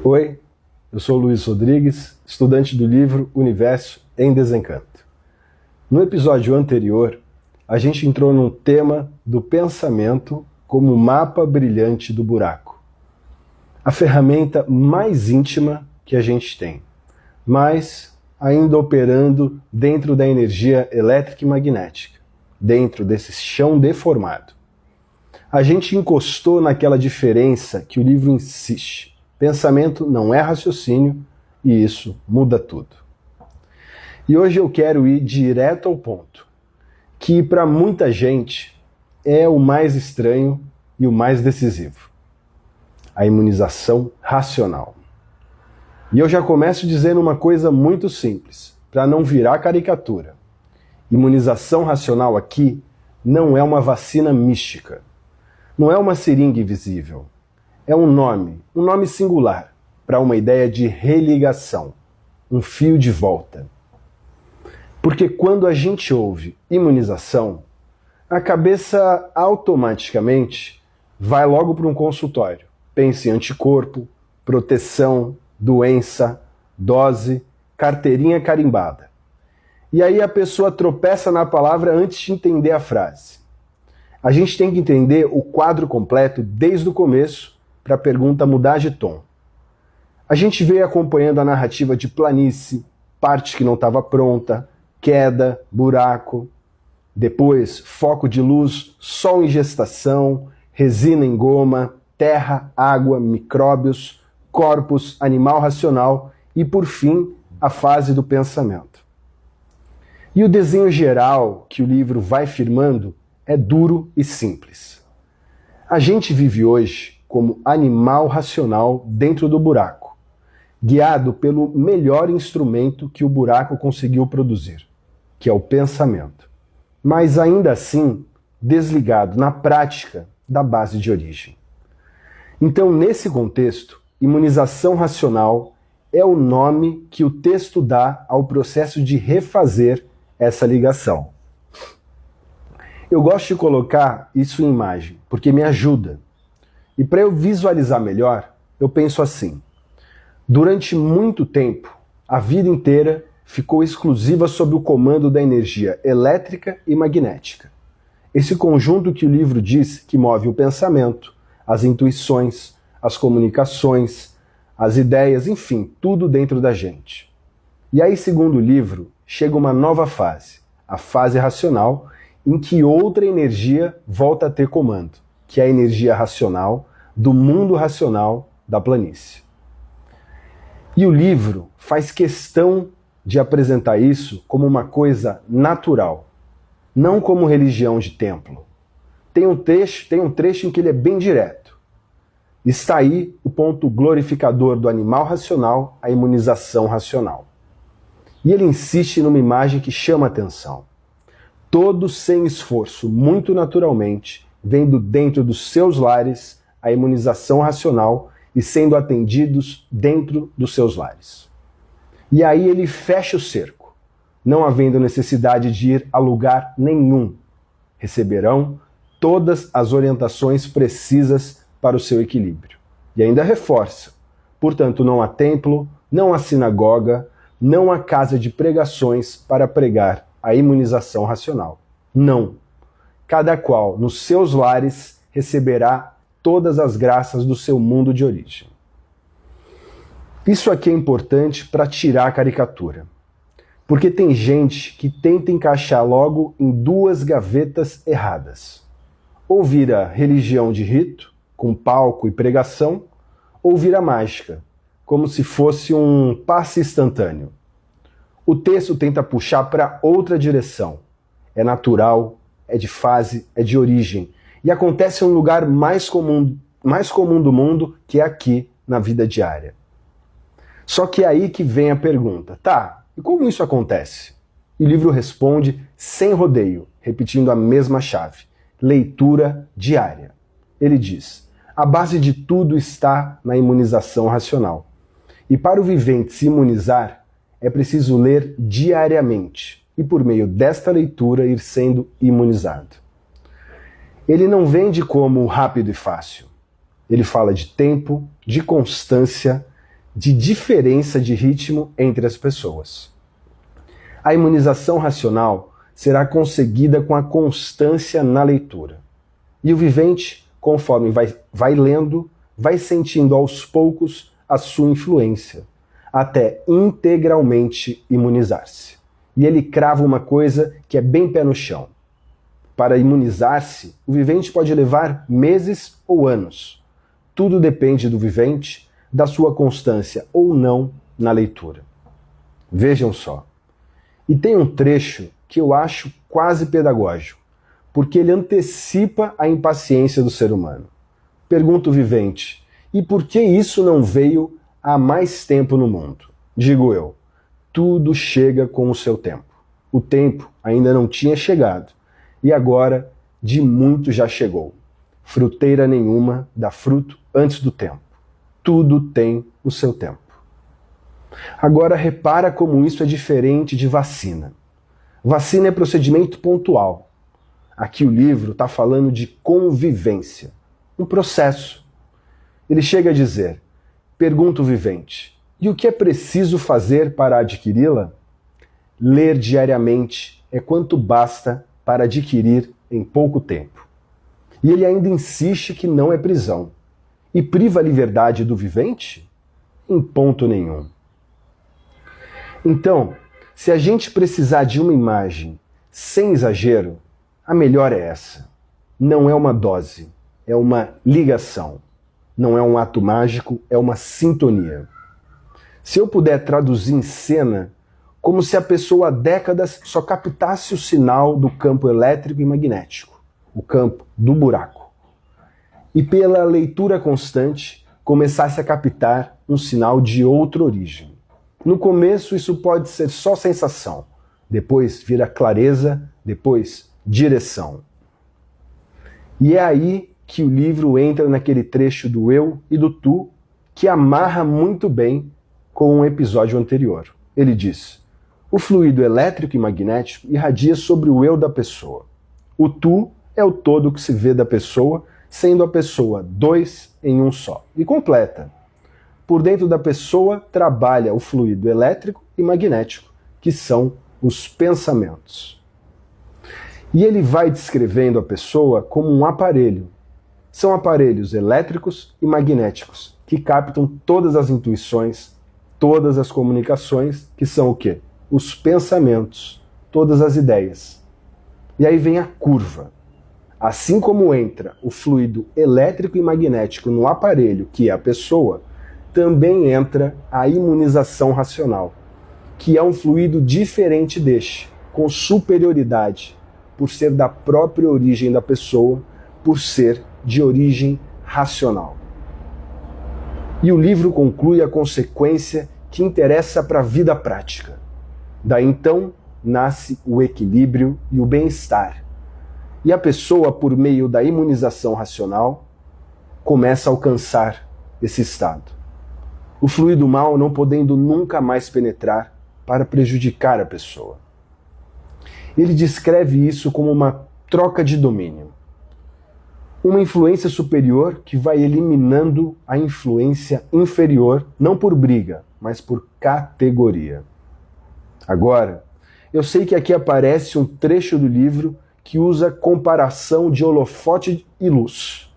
Oi, eu sou Luiz Rodrigues, estudante do livro Universo em Desencanto. No episódio anterior, a gente entrou no tema do pensamento como mapa brilhante do buraco. A ferramenta mais íntima que a gente tem, mas ainda operando dentro da energia elétrica e magnética, dentro desse chão deformado. A gente encostou naquela diferença que o livro insiste. Pensamento não é raciocínio e isso muda tudo. E hoje eu quero ir direto ao ponto, que para muita gente é o mais estranho e o mais decisivo. A imunização racional. E eu já começo dizendo uma coisa muito simples, para não virar caricatura. Imunização racional aqui não é uma vacina mística. Não é uma seringa invisível. É um nome singular, para uma ideia de religação, um fio de volta. Porque quando a gente ouve imunização, a cabeça automaticamente vai logo para um consultório. Pense em anticorpo, proteção, doença, dose, carteirinha carimbada. E aí a pessoa tropeça na palavra antes de entender a frase. A gente tem que entender o quadro completo desde o começo para a pergunta mudar de tom. A gente veio acompanhando a narrativa de planície, parte que não estava pronta, queda, buraco, depois foco de luz, sol em gestação, resina em goma, terra, água, micróbios, corpos, animal racional e, por fim, a fase do pensamento. E o desenho geral que o livro vai firmando é duro e simples. A gente vive hoje como animal racional dentro do buraco, guiado pelo melhor instrumento que o buraco conseguiu produzir, que é o pensamento, mas ainda assim desligado na prática da base de origem. Então, nesse contexto, imunização racional é o nome que o texto dá ao processo de refazer essa ligação. Eu gosto de colocar isso em imagem, porque me ajuda. E para eu visualizar melhor, eu penso assim. Durante muito tempo, a vida inteira ficou exclusiva sob o comando da energia elétrica e magnética. Esse conjunto que o livro diz que move o pensamento, as intuições, as comunicações, as ideias, enfim, tudo dentro da gente. E aí, segundo o livro, chega uma nova fase, a fase racional, em que outra energia volta a ter comando, que é a energia racional do mundo racional da planície. E o livro faz questão de apresentar isso como uma coisa natural, não como religião de templo. Tem um trecho em que ele é bem direto. Está aí o ponto glorificador do animal racional, a imunização racional. E ele insiste numa imagem que chama a atenção. Todos sem esforço, muito naturalmente, vendo dentro dos seus lares a imunização racional e sendo atendidos dentro dos seus lares. E aí ele fecha o cerco, não havendo necessidade de ir a lugar nenhum. Receberão todas as orientações precisas para o seu equilíbrio. E ainda reforça, portanto não há templo, não há sinagoga, não há casa de pregações para pregar a imunização racional. Não. Cada qual nos seus lares receberá todas as graças do seu mundo de origem. Isso aqui é importante para tirar a caricatura. Porque tem gente que tenta encaixar logo em duas gavetas erradas. Ou vira religião de rito, com palco e pregação, ou vira mágica, como se fosse um passe instantâneo. O texto tenta puxar para outra direção. É natural, é de fase, é de origem. E acontece em um lugar mais comum do mundo, que é aqui, na vida diária. Só que é aí que vem a pergunta. Tá, e como isso acontece? E o livro responde sem rodeio, repetindo a mesma chave. Leitura diária. Ele diz, a base de tudo está na imunização racional. E para o vivente se imunizar, é preciso ler diariamente e por meio desta leitura ir sendo imunizado. Ele não vende como rápido e fácil. Ele fala de tempo, de constância de diferença de ritmo entre as pessoas. A imunização racional será conseguida com a constância na leitura. E o vivente, conforme vai lendo, vai sentindo aos poucos a sua influência, até integralmente imunizar-se. E ele crava uma coisa que é bem pé no chão. Para imunizar-se, o vivente pode levar meses ou anos. Tudo depende do vivente, da sua constância ou não na leitura. Vejam só. E tem um trecho que eu acho quase pedagógico, porque ele antecipa a impaciência do ser humano. Pergunta o vivente, e por que isso não veio há mais tempo no mundo? Digo eu, tudo chega com o seu tempo. O tempo ainda não tinha chegado, e agora de muito já chegou. Fruteira nenhuma dá fruto antes do tempo. Tudo tem o seu tempo. Agora repara como isso é diferente de vacina. Vacina é procedimento pontual. Aqui o livro está falando de convivência, um processo. Ele chega a dizer, pergunta o vivente, e o que é preciso fazer para adquiri-la? Ler diariamente é quanto basta para adquirir em pouco tempo. E ele ainda insiste que não é prisão. E priva a liberdade do vivente? Em ponto nenhum. Então, se a gente precisar de uma imagem sem exagero, a melhor é essa. Não é uma dose, é uma ligação. Não é um ato mágico, é uma sintonia. Se eu puder traduzir em cena, como se a pessoa há décadas só captasse o sinal do campo elétrico e magnético, o campo do buraco. E pela leitura constante, começasse a captar um sinal de outra origem. No começo isso pode ser só sensação, depois vira clareza, depois direção. E é aí que o livro entra naquele trecho do eu e do tu que amarra muito bem com um episódio anterior. Ele diz, o fluido elétrico e magnético irradia sobre o eu da pessoa. O tu é o todo que se vê da pessoa, sendo a pessoa dois em um só. E completa. Por dentro da pessoa trabalha o fluido elétrico e magnético, que são os pensamentos. E ele vai descrevendo a pessoa como um aparelho. São aparelhos elétricos e magnéticos, que captam todas as intuições, todas as comunicações, que são o quê? Os pensamentos, todas as ideias. E aí vem a curva. Assim como entra o fluido elétrico e magnético no aparelho, que é a pessoa, também entra a imunização racional, que é um fluido diferente deste, com superioridade, por ser da própria origem da pessoa, por ser de origem racional. E o livro conclui a consequência que interessa para a vida prática. Daí então nasce o equilíbrio e o bem-estar. E a pessoa, por meio da imunização racional, começa a alcançar esse estado. O fluido mal não podendo nunca mais penetrar para prejudicar a pessoa. Ele descreve isso como uma troca de domínio. Uma influência superior que vai eliminando a influência inferior, não por briga, mas por categoria. Agora, eu sei que aqui aparece um trecho do livro que usa comparação de holofote e luz.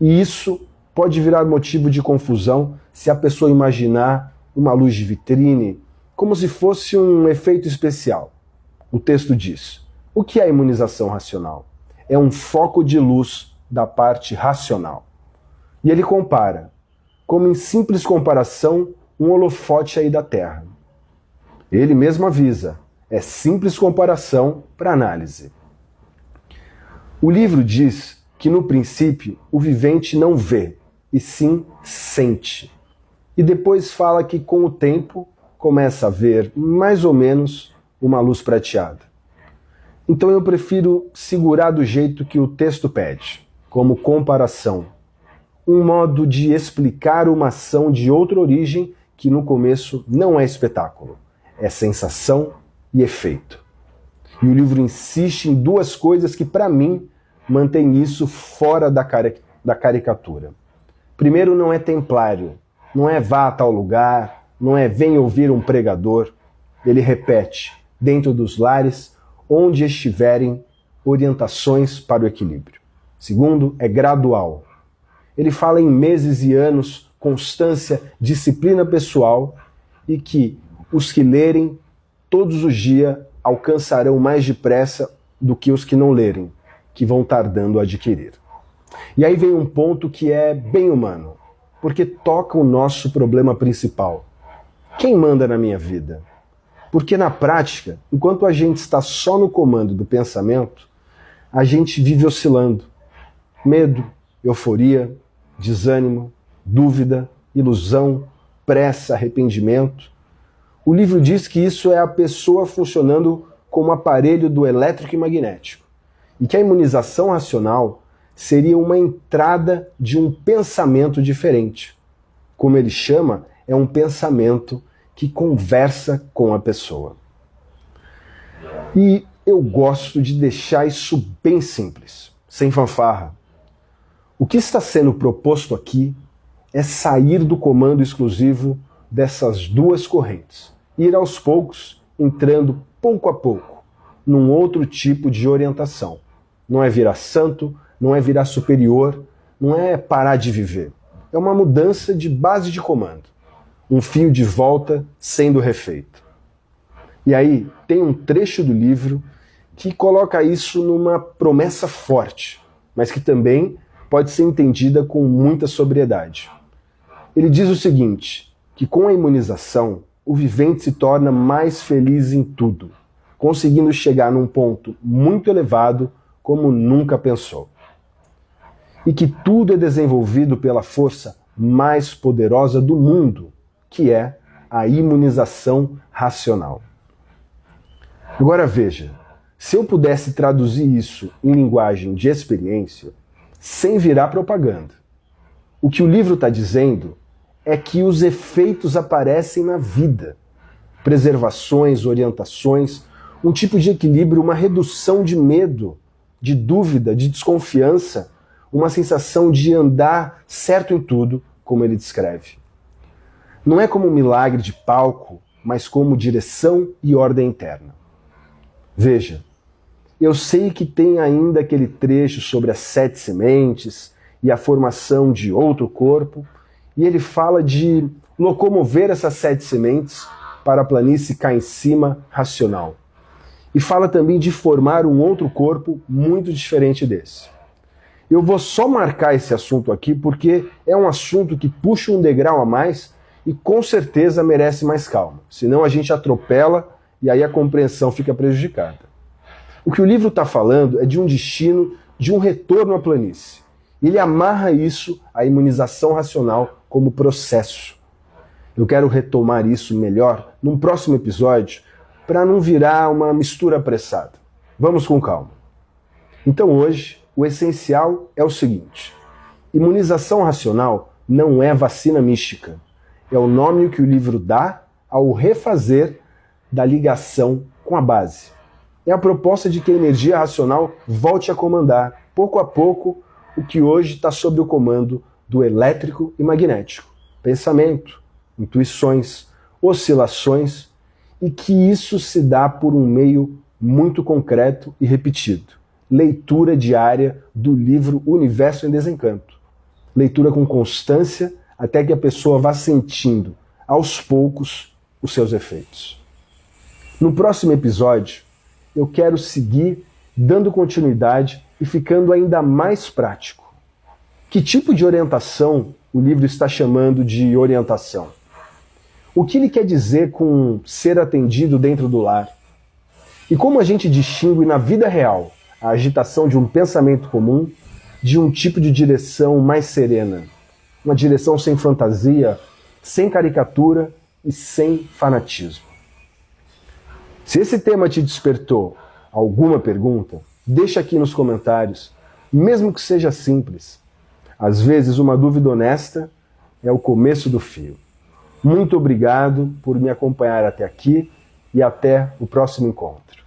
E isso pode virar motivo de confusão se a pessoa imaginar uma luz de vitrine como se fosse um efeito especial. O texto diz, o que é a imunização racional? É um foco de luz da parte racional. E ele compara, como em simples comparação, um holofote aí da Terra. Ele mesmo avisa, é simples comparação para análise. O livro diz que no princípio o vivente não vê, e sim sente. E depois fala que com o tempo começa a ver mais ou menos uma luz prateada. Então eu prefiro segurar do jeito que o texto pede, como comparação. Um modo de explicar uma ação de outra origem que no começo não é espetáculo, é sensação e efeito. E o livro insiste em duas coisas que, para mim, mantém isso fora da caricatura. Primeiro, não é templário, não é vá a tal lugar, não é vem ouvir um pregador. Ele repete, dentro dos lares, onde estiverem orientações para o equilíbrio. Segundo, é gradual. Ele fala em meses e anos, constância, disciplina pessoal, e que os que lerem todos os dias alcançarão mais depressa do que os que não lerem, que vão tardando a adquirir. E aí vem um ponto que é bem humano, porque toca o nosso problema principal. Quem manda na minha vida? Porque na prática, enquanto a gente está só no comando do pensamento, a gente vive oscilando. Medo, euforia, desânimo, dúvida, ilusão, pressa, arrependimento. O livro diz que isso é a pessoa funcionando como aparelho do elétrico e magnético, e que a imunização racional seria uma entrada de um pensamento diferente. Como ele chama, é um pensamento que conversa com a pessoa. E eu gosto de deixar isso bem simples, sem fanfarra. O que está sendo proposto aqui é sair do comando exclusivo dessas duas correntes, ir aos poucos, entrando pouco a pouco num outro tipo de orientação. Não é virar santo, não é virar superior, não é parar de viver. É uma mudança de base de comando. Um fio de volta sendo refeito. E aí tem um trecho do livro que coloca isso numa promessa forte, mas que também pode ser entendida com muita sobriedade. Ele diz o seguinte, que com a imunização, o vivente se torna mais feliz em tudo, conseguindo chegar num ponto muito elevado como nunca pensou. E que tudo é desenvolvido pela força mais poderosa do mundo, que é a imunização racional. Agora veja, se eu pudesse traduzir isso em linguagem de experiência, sem virar propaganda, o que o livro está dizendo é que os efeitos aparecem na vida. Preservações, orientações, um tipo de equilíbrio, uma redução de medo, de dúvida, de desconfiança, uma sensação de andar certo em tudo, como ele descreve. Não é como um milagre de palco, mas como direção e ordem interna. Veja, eu sei que tem ainda aquele trecho sobre as 7 sementes e a formação de outro corpo, e ele fala de locomover essas 7 sementes para a planície cá em cima racional. E fala também de formar um outro corpo muito diferente desse. Eu vou só marcar esse assunto aqui porque é um assunto que puxa um degrau a mais e com certeza merece mais calma. Senão a gente atropela e aí a compreensão fica prejudicada. O que o livro está falando é de um destino, de um retorno à planície. Ele amarra isso à imunização racional como processo. Eu quero retomar isso melhor num próximo episódio para não virar uma mistura apressada. Vamos com calma. Então hoje, o essencial é o seguinte: imunização racional não é vacina mística. É o nome que o livro dá ao refazer da ligação com a base. É a proposta de que a energia racional volte a comandar, pouco a pouco, o que hoje está sob o comando do elétrico e magnético. Pensamento, intuições, oscilações, e que isso se dá por um meio muito concreto e repetido. Leitura diária do livro Universo em Desencanto. Leitura com constância até que a pessoa vá sentindo, aos poucos, os seus efeitos. No próximo episódio, eu quero seguir dando continuidade e ficando ainda mais prático. Que tipo de orientação o livro está chamando de orientação? O que ele quer dizer com ser atendido dentro do lar? E como a gente distingue na vida real a agitação de um pensamento comum de um tipo de direção mais serena? Uma direção sem fantasia, sem caricatura e sem fanatismo. Se esse tema te despertou alguma pergunta, deixa aqui nos comentários, mesmo que seja simples. Às vezes uma dúvida honesta é o começo do fio. Muito obrigado por me acompanhar até aqui e até o próximo encontro.